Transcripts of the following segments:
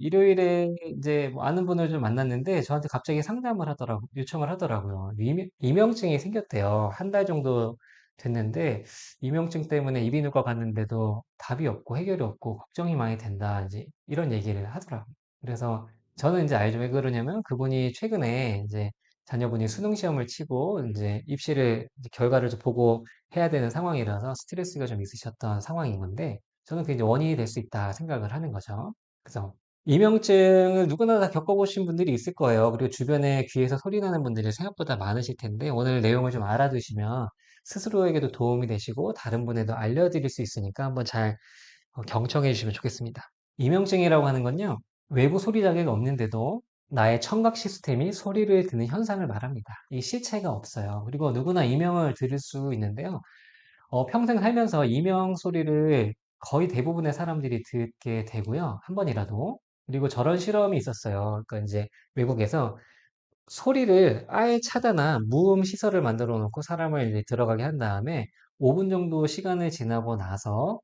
일요일에 이제 뭐 아는 분을 좀 만났는데 저한테 갑자기 상담을 요청을 하더라고요. 이명증이 생겼대요. 한 달 정도 됐는데 이명증 때문에 이비인후과 갔는데도 답이 없고 해결이 없고 걱정이 많이 된다. 이제 이런 얘기를 하더라고요. 그래서 저는 이제 알죠. 왜 그러냐면 그분이 최근에 이제 자녀분이 수능 시험을 치고 이제 입시를 이제 결과를 좀 보고 해야 되는 상황이라서 스트레스가 좀 있으셨던 상황인 건데 저는 그게 이제 원인이 될 수 있다 생각을 하는 거죠. 그래서 이명증을 누구나 다 겪어보신 분들이 있을 거예요. 그리고 주변에 귀에서 소리 나는 분들이 생각보다 많으실 텐데 오늘 내용을 좀 알아두시면 스스로에게도 도움이 되시고 다른 분에도 알려드릴 수 있으니까 한번 잘 경청해 주시면 좋겠습니다. 이명증이라고 하는 건요, 외부 소리 자극이 없는데도 나의 청각 시스템이 소리를 듣는 현상을 말합니다. 이 실체가 없어요. 그리고 누구나 이명을 들을 수 있는데요. 평생 살면서 이명 소리를 거의 대부분의 사람들이 듣게 되고요. 한 번이라도. 그리고 저런 실험이 있었어요. 그러니까 이제 외국에서 소리를 아예 차단한 무음 시설을 만들어 놓고 사람을 이제 들어가게 한 다음에 5분 정도 시간을 지나고 나서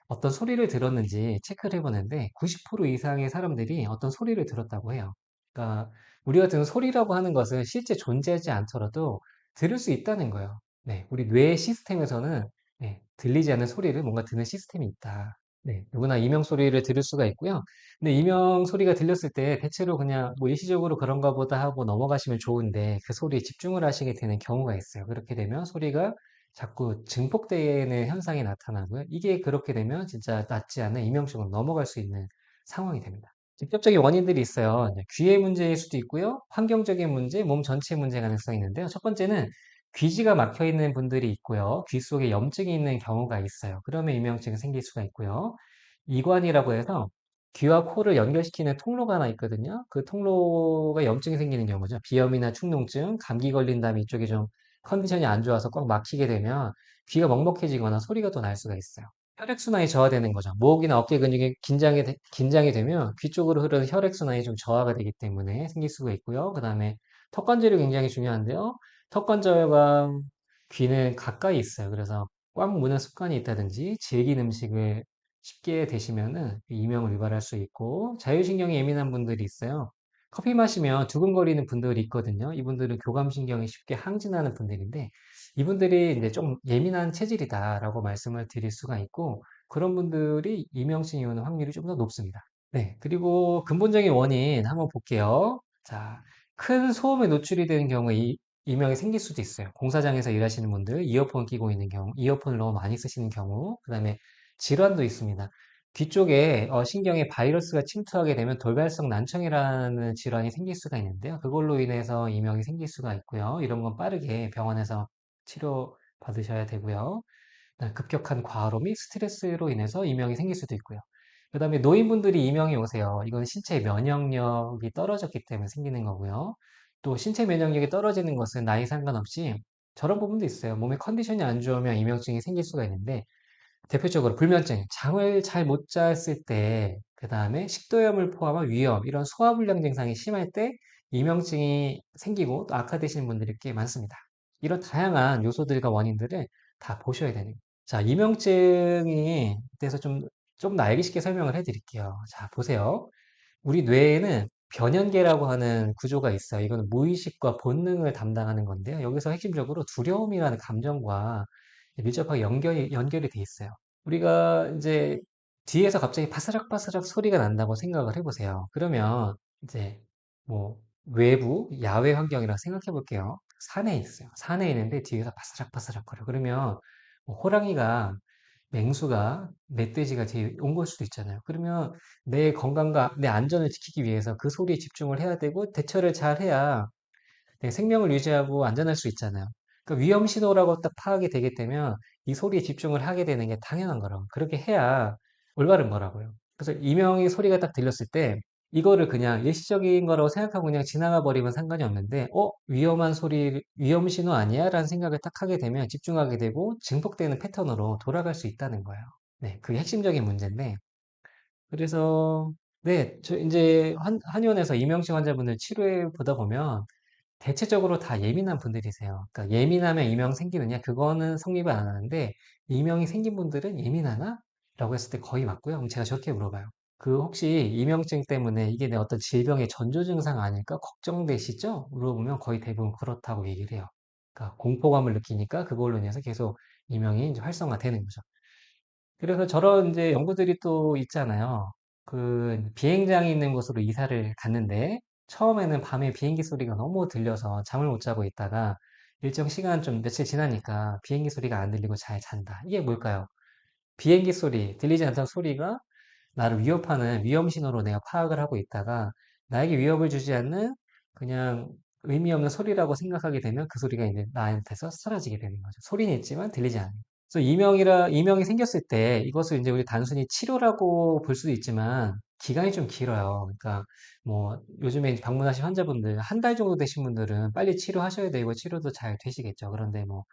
어떤 소리를 들었는지 체크를 해보는데 90% 이상의 사람들이 어떤 소리를 들었다고 해요. 그러니까 우리가 듣는 소리라고 하는 것은 실제 존재하지 않더라도 들을 수 있다는 거예요. 네, 우리 뇌 시스템에서는 네, 들리지 않는 소리를 뭔가 듣는 시스템이 있다. 네, 누구나 이명 소리를 들을 수가 있고요. 근데 이명 소리가 들렸을 때 대체로 그냥 뭐 일시적으로 그런가 보다 하고 넘어가시면 좋은데 그 소리에 집중을 하시게 되는 경우가 있어요. 그렇게 되면 소리가 자꾸 증폭되는 현상이 나타나고요. 이게 그렇게 되면 진짜 낫지 않은 이명증으로 넘어갈 수 있는 상황이 됩니다. 직접적인 원인들이 있어요. 이제 귀의 문제일 수도 있고요. 환경적인 문제, 몸 전체 문제 가능성이 있는데요. 첫 번째는 귀지가 막혀 있는 분들이 있고요. 귀 속에 염증이 있는 경우가 있어요. 그러면 이명증이 생길 수가 있고요. 이관이라고 해서 귀와 코를 연결시키는 통로가 하나 있거든요. 그 통로가 염증이 생기는 경우죠. 비염이나 축농증, 감기 걸린 다음에 이쪽이 좀 컨디션이 안 좋아서 꽉 막히게 되면 귀가 먹먹해지거나 소리가 더 날 수가 있어요. 혈액순환이 저하되는 거죠. 목이나 어깨 근육이 긴장이 되면 귀 쪽으로 흐르는 혈액순환이 좀 저하가 되기 때문에 생길 수가 있고요. 그 다음에 턱관절이 굉장히 중요한데요. 턱관절과 귀는 가까이 있어요. 그래서 꽉 무는 습관이 있다든지 질긴 음식을 쉽게 드시면은 이명을 유발할 수 있고 자율신경이 예민한 분들이 있어요. 커피 마시면 두근거리는 분들이 있거든요. 이분들은 교감신경이 쉽게 항진하는 분들인데 이분들이 이제 좀 예민한 체질이다라고 말씀을 드릴 수가 있고 그런 분들이 이명증이 오는 확률이 좀 더 높습니다. 네, 그리고 근본적인 원인 한번 볼게요. 자, 큰 소음에 노출이 되는 경우에 이명이 생길 수도 있어요. 공사장에서 일하시는 분들, 이어폰 끼고 있는 경우, 이어폰을 너무 많이 쓰시는 경우, 그 다음에 질환도 있습니다. 귀 쪽에 신경에 바이러스가 침투하게 되면 돌발성 난청이라는 질환이 생길 수가 있는데요. 그걸로 인해서 이명이 생길 수가 있고요. 이런 건 빠르게 병원에서 치료 받으셔야 되고요. 급격한 과로 및 스트레스로 인해서 이명이 생길 수도 있고요. 그 다음에 노인분들이 이명이 오세요. 이건 신체 면역력이 떨어졌기 때문에 생기는 거고요. 또 신체 면역력이 떨어지는 것은 나이 상관없이 저런 부분도 있어요. 몸의 컨디션이 안 좋으면 이명증이 생길 수가 있는데 대표적으로 불면증, 잠을 잘 못 잤을 때, 그 다음에 식도염을 포함한 위염, 이런 소화불량 증상이 심할 때 이명증이 생기고 또 악화되시는 분들이 꽤 많습니다. 이런 다양한 요소들과 원인들을 다 보셔야 되는 거예요. 자, 이명증에 대해서 좀 더 알기 쉽게 설명을 해드릴게요. 자, 보세요. 우리 뇌에는 변연계라고 하는 구조가 있어요. 이거는 무의식과 본능을 담당하는 건데요. 여기서 핵심적으로 두려움이라는 감정과 밀접하게 연결이 돼 있어요. 우리가 이제 뒤에서 갑자기 바스락바스락 소리가 난다고 생각을 해보세요. 그러면 이제 뭐 외부 야외 환경이라 생각해 볼게요. 산에 있어요. 산에 있는데 뒤에서 바스락바스락 거려. 그러면 뭐 호랑이가 맹수가 멧돼지가 뒤에 온 걸 수도 있잖아요. 그러면 내 건강과 내 안전을 지키기 위해서 그 소리에 집중을 해야 되고 대처를 잘 해야 내 생명을 유지하고 안전할 수 있잖아요. 그러니까 위험 신호라고 딱 파악이 되게 되면 이 소리에 집중을 하게 되는 게 당연한 거라고. 그렇게 해야 올바른 거라고요. 그래서 이명의 소리가 딱 들렸을 때 이거를 그냥 일시적인 거라고 생각하고 그냥 지나가 버리면 상관이 없는데, 위험한 소리, 위험 신호 아니야? 라는 생각을 딱 하게 되면 집중하게 되고 증폭되는 패턴으로 돌아갈 수 있다는 거예요. 네, 그게 핵심적인 문제인데, 그래서, 네, 저 이제 한의원에서 이명식 환자분들 치료해 보다 보면 대체적으로 다 예민한 분들이세요. 그러니까 예민하면 이명 생기느냐? 그거는 성립을 안 하는데, 이명이 생긴 분들은 예민하나? 라고 했을 때 거의 맞고요. 그럼 제가 저렇게 물어봐요. 그 혹시 이명증 때문에 이게 내 어떤 질병의 전조 증상 아닐까 걱정되시죠? 물어보면 거의 대부분 그렇다고 얘기를 해요. 그러니까 공포감을 느끼니까 그걸로 인해서 계속 이명이 이제 활성화되는 거죠. 그래서 저런 이제 연구들이 또 있잖아요. 그 비행장이 있는 곳으로 이사를 갔는데 처음에는 밤에 비행기 소리가 너무 들려서 잠을 못 자고 있다가 일정 시간 좀 며칠 지나니까 비행기 소리가 안 들리고 잘 잔다. 이게 뭘까요? 비행기 소리, 들리지 않던 소리가 나를 위협하는 위험 신호로 내가 파악을 하고 있다가 나에게 위협을 주지 않는 그냥 의미 없는 소리라고 생각하게 되면 그 소리가 이제 나한테서 사라지게 되는 거죠. 소리는 있지만 들리지 않아요. 그래서 이명이 생겼을 때 이것을 이제 우리 단순히 치료라고 볼 수도 있지만 기간이 좀 길어요. 그러니까 뭐 요즘에 이제 방문하신 환자분들 한 달 정도 되신 분들은 빨리 치료하셔야 되고 치료도 잘 되시겠죠. 그런데 뭐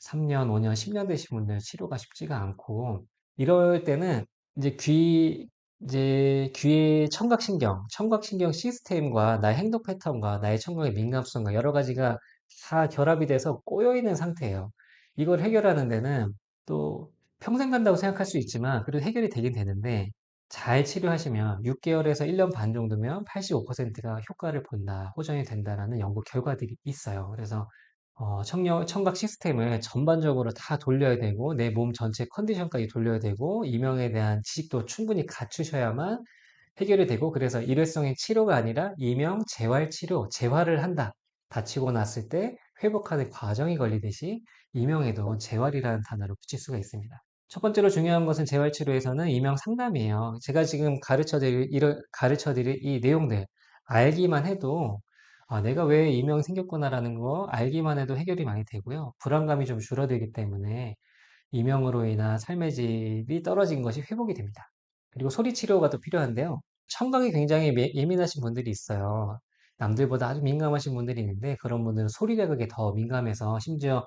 3년, 5년, 10년 되신 분들 치료가 쉽지가 않고 이럴 때는 이제 귀의 청각신경 시스템과 나의 행동 패턴과 나의 청각의 민감성과 여러 가지가 다 결합이 돼서 꼬여있는 상태예요. 이걸 해결하는 데는 또 평생 간다고 생각할 수 있지만 그래도 해결이 되긴 되는데 잘 치료하시면 6개월에서 1년 반 정도면 85%가 효과를 본다, 호전이 된다라는 연구 결과들이 있어요. 그래서 청각 시스템을 전반적으로 다 돌려야 되고 내 몸 전체 컨디션까지 돌려야 되고 이명에 대한 지식도 충분히 갖추셔야만 해결이 되고 그래서 일회성의 치료가 아니라 이명 재활 치료, 재활을 한다. 다치고 났을 때 회복하는 과정이 걸리듯이 이명에도 재활이라는 단어를 붙일 수가 있습니다. 첫 번째로 중요한 것은 재활 치료에서는 이명 상담이에요. 제가 지금 가르쳐 드릴 이 내용들 알기만 해도 내가 왜 이명이 생겼구나라는 거 알기만 해도 해결이 많이 되고요. 불안감이 좀 줄어들기 때문에 이명으로 인한 삶의 질이 떨어진 것이 회복이 됩니다. 그리고 소리 치료가 또 필요한데요. 청각이 굉장히 예민하신 분들이 있어요. 남들보다 아주 민감하신 분들이 있는데 그런 분들은 소리 자극에 더 민감해서 심지어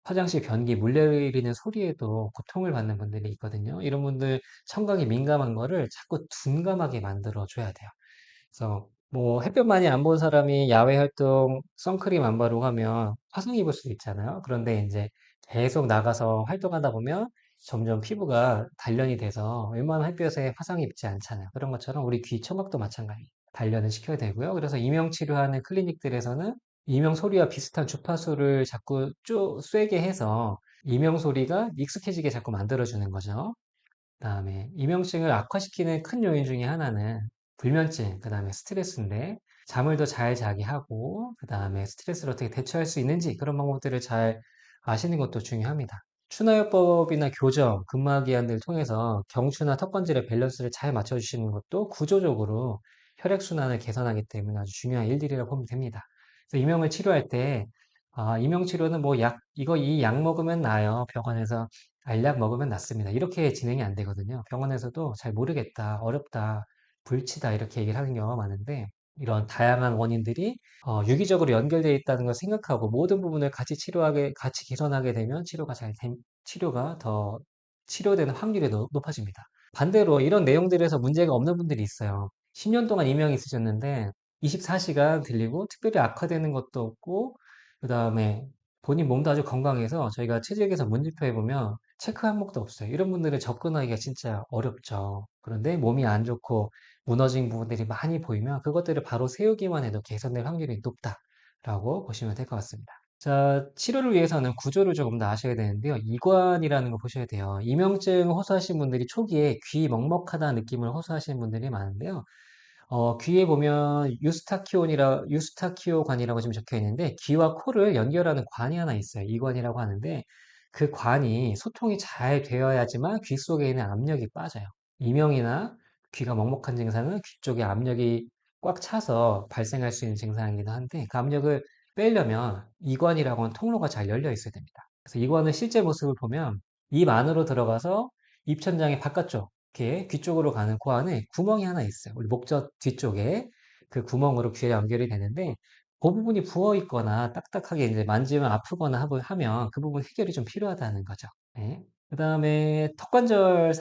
화장실 변기 물 내리는 소리에도 고통을 받는 분들이 있거든요. 이런 분들 청각이 민감한 거를 자꾸 둔감하게 만들어 줘야 돼요. 그래서 뭐 햇볕 많이 안 본 사람이 야외 활동 선크림 안 바르고 하면 화상 입을 수도 있잖아요. 그런데 이제 계속 나가서 활동하다 보면 점점 피부가 단련이 돼서 웬만한 햇볕에 화상 입지 않잖아요. 그런 것처럼 우리 귀 청각도 마찬가지. 단련을 시켜야 되고요. 그래서 이명 치료하는 클리닉들에서는 이명 소리와 비슷한 주파수를 자꾸 쭉 쐬게 해서 이명 소리가 익숙해지게 자꾸 만들어주는 거죠. 그다음에 이명증을 악화시키는 큰 요인 중에 하나는 불면증, 그다음에 스트레스인데 잠을 더 잘 자게 하고 그다음에 스트레스를 어떻게 대처할 수 있는지 그런 방법들을 잘 아시는 것도 중요합니다. 추나요법이나 교정, 근막이완들을 통해서 경추나 턱관절의 밸런스를 잘 맞춰주시는 것도 구조적으로 혈액순환을 개선하기 때문에 아주 중요한 일들이라고 보면 됩니다. 그래서 이명을 치료할 때 이명 치료는 뭐 이 약 먹으면 나아요. 병원에서 알약 먹으면 낫습니다. 이렇게 진행이 안 되거든요. 병원에서도 잘 모르겠다, 어렵다, 불치다 이렇게 얘기를 하는 경우가 많은데 이런 다양한 원인들이 유기적으로 연결되어 있다는 걸 생각하고 모든 부분을 같이 개선하게 되면 치료가 더 치료되는 확률이 높아집니다. 반대로 이런 내용들에서 문제가 없는 분들이 있어요. 10년 동안 이명이 있으셨는데 24시간 들리고 특별히 악화되는 것도 없고 그다음에 본인 몸도 아주 건강해서 저희가 체질에서 문진표해 보면 체크 항목도 없어요. 이런 분들은 접근하기가 진짜 어렵죠. 그런데 몸이 안 좋고 무너진 부분들이 많이 보이면 그것들을 바로 세우기만 해도 개선될 확률이 높다라고 보시면 될 것 같습니다. 자, 치료를 위해서는 구조를 조금 더 아셔야 되는데요. 이관이라는 거 보셔야 돼요. 이명증 호소하시는 분들이 초기에 귀 먹먹하다는 느낌을 호소하시는 분들이 많은데요. 귀에 보면 유스타키오관이라고 지금 적혀 있는데 귀와 코를 연결하는 관이 하나 있어요. 이관이라고 하는데 그 관이 소통이 잘 되어야지만 귀 속에 있는 압력이 빠져요. 이명이나 귀가 먹먹한 증상은 귀 쪽에 압력이 꽉 차서 발생할 수 있는 증상이기도 한데 그 압력을 빼려면 이관이라고 하는 통로가 잘 열려 있어야 됩니다. 그래서 이관의 실제 모습을 보면 입 안으로 들어가서 입천장의 바깥쪽 이렇게 귀 쪽으로 가는 그 안에 구멍이 하나 있어요. 우리 목젖 뒤쪽에 그 구멍으로 귀에 연결이 되는데 그 부분이 부어 있거나 딱딱하게 이제 만지면 아프거나 하면 그 부분 해결이 좀 필요하다는 거죠. 네. 그 다음에 턱관절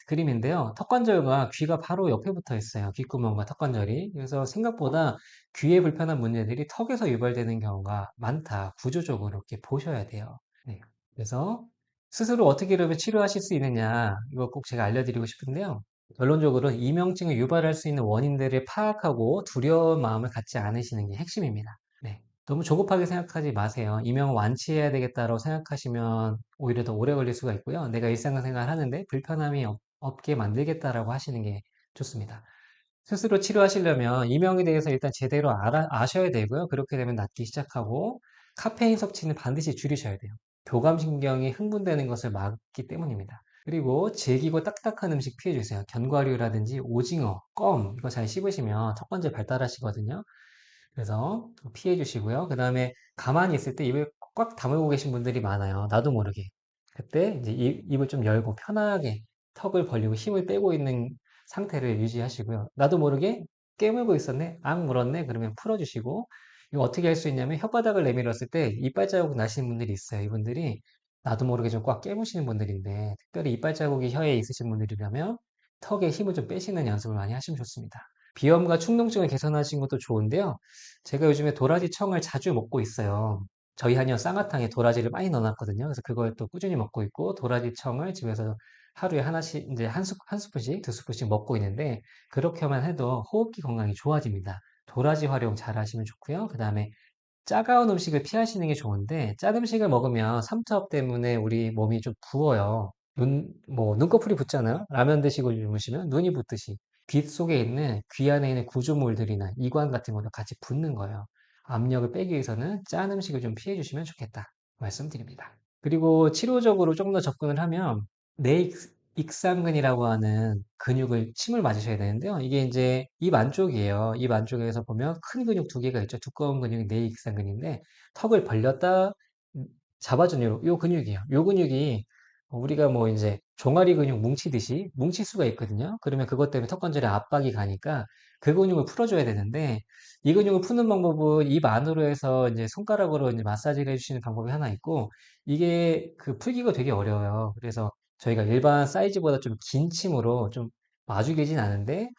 그림인데요. 턱관절과 귀가 바로 옆에 붙어 있어요. 귓구멍과 턱관절이. 그래서 생각보다 귀에 불편한 문제들이 턱에서 유발되는 경우가 많다. 구조적으로 이렇게 보셔야 돼요. 네. 그래서 스스로 어떻게 이러면 치료하실 수 있느냐, 이거 꼭 제가 알려드리고 싶은데요. 결론적으로 이명증을 유발할 수 있는 원인들을 파악하고 두려운 마음을 갖지 않으시는 게 핵심입니다. 네. 너무 조급하게 생각하지 마세요. 이명을 완치해야 되겠다고 생각하시면 오히려 더 오래 걸릴 수가 있고요. 내가 일상생활 하는데 불편함이 없게 만들겠다라고 하시는 게 좋습니다. 스스로 치료하시려면 이명에 대해서 일단 제대로 아셔야 되고요. 그렇게 되면 낫기 시작하고 카페인 섭취는 반드시 줄이셔야 돼요. 교감신경이 흥분되는 것을 막기 때문입니다. 그리고 질기고 딱딱한 음식 피해주세요. 견과류라든지 오징어, 껌 이거 잘 씹으시면 턱관절 발달하시거든요. 그래서 피해 주시고요. 그 다음에 가만히 있을 때 입을 꽉 다물고 계신 분들이 많아요. 나도 모르게. 그때 이제 입을 좀 열고 편하게 턱을 벌리고 힘을 빼고 있는 상태를 유지하시고요. 나도 모르게 깨물고 있었네? 악 물었네? 그러면 풀어주시고, 이거 어떻게 할 수 있냐면 혓바닥을 내밀었을 때 이빨 자국 나시는 분들이 있어요. 이분들이 나도 모르게 좀 꽉 깨무시는 분들인데, 특별히 이빨 자국이 혀에 있으신 분들이라면 턱에 힘을 좀 빼시는 연습을 많이 하시면 좋습니다. 비염과 축농증을 개선하신 것도 좋은데요. 제가 요즘에 도라지 청을 자주 먹고 있어요. 저희 한의원 쌍화탕에 도라지를 많이 넣어놨거든요. 그래서 그걸 또 꾸준히 먹고 있고, 도라지 청을 집에서 하루에 하나씩, 이제 한 스푼씩, 두 스푼씩 먹고 있는데, 그렇게만 해도 호흡기 건강이 좋아집니다. 도라지 활용 잘 하시면 좋고요. 그 다음에 짜가운 음식을 피하시는 게 좋은데, 짠 음식을 먹으면 삼투압 때문에 우리 몸이 좀 부어요. 눈꺼풀이 붓잖아요? 라면 드시고 주무시면 눈이 붓듯이 귀 속에 있는, 귀 안에 있는 구조물들이나 이관 같은 것도 같이 붓는 거예요. 압력을 빼기 위해서는 짠 음식을 좀 피해 주시면 좋겠다. 말씀드립니다. 그리고 치료적으로 좀 더 접근을 하면, 내익상근이라고 하는 근육을 침을 맞으셔야 되는데요. 이게 이제 입 안쪽이에요. 입 안쪽에서 보면 큰 근육 두 개가 있죠. 두꺼운 근육이 내익상근인데, 턱을 벌렸다 잡아주는 요 근육이에요. 요 근육이 우리가 뭐 이제 종아리 근육 뭉치듯이 뭉칠 수가 있거든요. 그러면 그것 때문에 턱관절에 압박이 가니까 그 근육을 풀어줘야 되는데, 이 근육을 푸는 방법은 입 안으로 해서 이제 손가락으로 이제 마사지를 해주시는 방법이 하나 있고, 이게 그 풀기가 되게 어려워요. 그래서 저희가 일반 사이즈보다 좀 긴 침으로 좀 마주 길진 않은데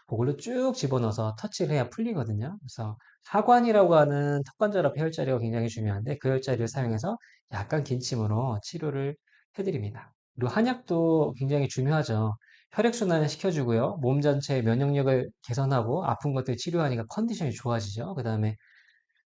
그걸로 쭉 집어넣어서 터치를 해야 풀리거든요. 그래서 하관이라고 하는 턱관절 앞에 혈자리가 굉장히 중요한데, 그 혈자리를 사용해서 약간 긴 침으로 치료를 해드립니다. 그리고 한약도 굉장히 중요하죠. 혈액순환을 시켜주고요. 몸 전체의 면역력을 개선하고 아픈 것들 치료하니까 컨디션이 좋아지죠. 그 다음에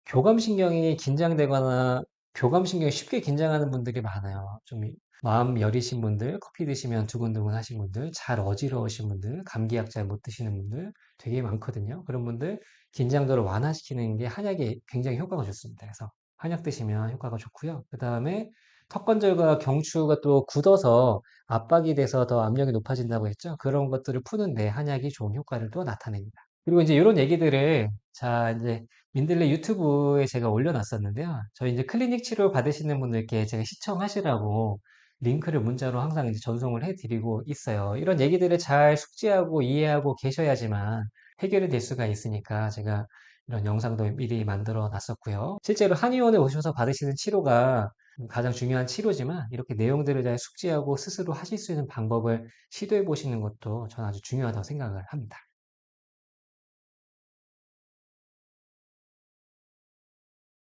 교감신경이 긴장되거나 교감신경이 쉽게 긴장하는 분들이 많아요. 좀 마음 여리신 분들, 커피 드시면 두근두근 하신 분들, 잘 어지러우신 분들, 감기약 잘 못 드시는 분들 되게 많거든요. 그런 분들 긴장도를 완화시키는 게 한약이 굉장히 효과가 좋습니다. 그래서 한약 드시면 효과가 좋고요. 그 다음에 턱관절과 경추가 또 굳어서 압박이 돼서 더 압력이 높아진다고 했죠. 그런 것들을 푸는데 한약이 좋은 효과를 또 나타냅니다. 그리고 이제 이런 얘기들을 자 이제 민들레 유튜브에 제가 올려놨었는데요. 저희 이제 클리닉 치료 받으시는 분들께 제가 시청하시라고 링크를 문자로 항상 이제 전송을 해드리고 있어요. 이런 얘기들을 잘 숙지하고 이해하고 계셔야지만 해결이 될 수가 있으니까 제가 이런 영상도 미리 만들어 놨었고요. 실제로 한의원에 오셔서 받으시는 치료가 가장 중요한 치료지만 이렇게 내용들을 잘 숙지하고 스스로 하실 수 있는 방법을 시도해 보시는 것도 저는 아주 중요하다고 생각을 합니다.